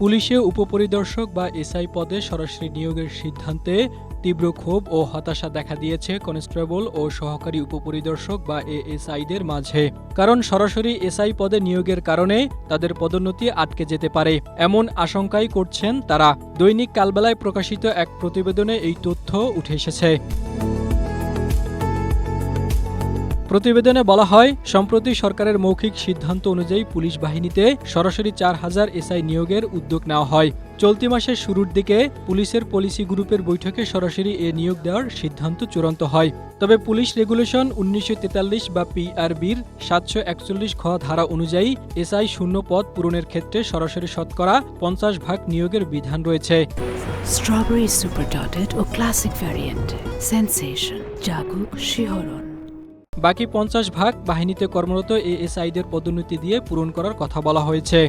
পুলিশে উপপরিদর্শক বা এসআই পদে সরাসরি নিয়োগের সিদ্ধান্তে তীব্র ক্ষোভ ও হতাশা দেখা দিয়েছে কনস্টেবল ও সহকারী উপপরিদর্শক বা এএসআইদের মাঝে। কারণ সরাসরি এসআই পদে নিয়োগের কারণে তাদের পদোন্নতি আটকে যেতে পারে, এমন আশঙ্কাই করছেন তারা। দৈনিক কালবেলায় প্রকাশিত এক প্রতিবেদনে এই তথ্য উঠে এসেছে। প্রতিবেদনে বলা হয়, সম্প্রতি সরকারের মৌখিক সিদ্ধান্ত অনুযায়ী পুলিশ বাহিনীতে সরাসরি ৪,০০০ এসআই নিয়োগের উদ্যোগ নেওয়া হয়। চলতি মাসের শুরুর দিকে পুলিশের পলিসি গ্রুপের বৈঠকে সরাসরি এ নিয়োগ দেওয়ার সিদ্ধান্ত চূড়ান্ত হয়। তবে পুলিশ রেগুলেশন ১৯৪৩ বা পিআরবির ৭৪১ খ ধারা অনুযায়ী এসআই শূন্য পদ পূরণের ক্ষেত্রে সরাসরি শতকরা ৫০% নিয়োগের বিধান রয়েছে। স্ট্রবেরি সুপার ডটেড ও ক্লাসিক ভ্যারিয়েন্টে সেনসেশন জাগুক শিহরণ। বাকি ৫০% বাহিনীতে কর্মরত এএসআইদের পদোন্নতি দিয়ে পূরণ করার কথা বলা হয়েছে।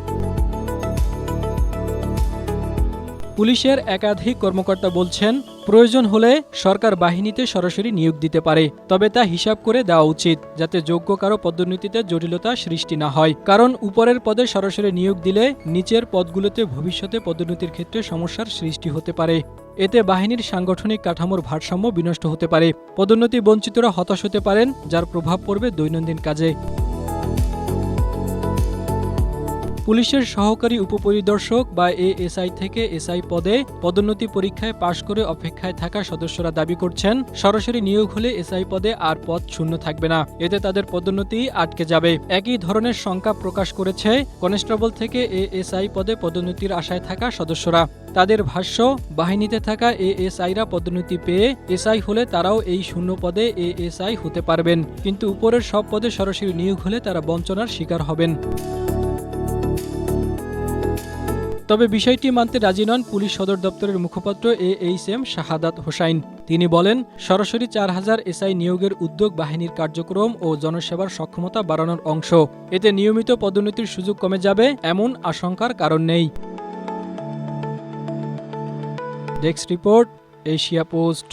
পুলিশের একাধিক কর্মকর্তা বলছেন, প্রয়োজন হলে সরকার বাহিনীতে সরাসরি নিয়োগ দিতে পারে, তবে তা হিসাব করে দেওয়া উচিত, যাতে যোগ্য কারো পদোন্নতিতে জটিলতা সৃষ্টি না হয়। কারণ উপরের পদে সরাসরি নিয়োগ দিলে নিচের পদগুলোতে ভবিষ্যতে পদোন্নতির ক্ষেত্রে সমস্যার সৃষ্টি হতে পারে। এতে বাহিনীর সাংগঠনিক কাঠামোর ভারসাম্য বিনষ্ট হতে পারে, পদোন্নতি বঞ্চিতরা হতাশ হতে পারেন, যার প্রভাব পড়বে দৈনন্দিন কাজে। পুলিশের সহকারী উপপরিদর্শক বা এএসআই থেকে এসআই পদে পদোন্নতি পরীক্ষায় পাশ করে অপেক্ষায় থাকা সদস্যরা দাবি করছেন, সরাসরি নিয়োগ হলে এসআই পদে আর পদ শূন্য থাকবে না, এতে তাদের পদোন্নতি আটকে যাবে। একই ধরনের শঙ্কা প্রকাশ করেছে কনস্টেবল থেকে এএসআই পদে পদোন্নতির আশায় থাকা সদস্যরা। তাদের ভাষ্য, বাহিনীতে থাকা এএসআইরা পদোন্নতি পেয়ে এসআই হলে তারাও এই শূন্য পদে এএসআই হতে পারবেন, কিন্তু উপরের সব পদে সরাসরি নিয়োগ হলে তারা বঞ্চনার শিকার হবেন। তবে বিষয়টি মানতে রাজি নন পুলিশ সদর দপ্তরের মুখপাত্র এএইচএম শাহাদাত হোসাইন। তিনি বলেন, সরাসরি ৪,০০০ এসআই নিয়োগের উদ্যোগ বাহিনীর কার্যক্রম ও জনসেবার সক্ষমতা বাড়ানোর অংশ। এতে নিয়মিত পদোন্নতির সুযোগ কমে যাবে এমন আশঙ্কার কারণ নেই। Desk report, Asia post.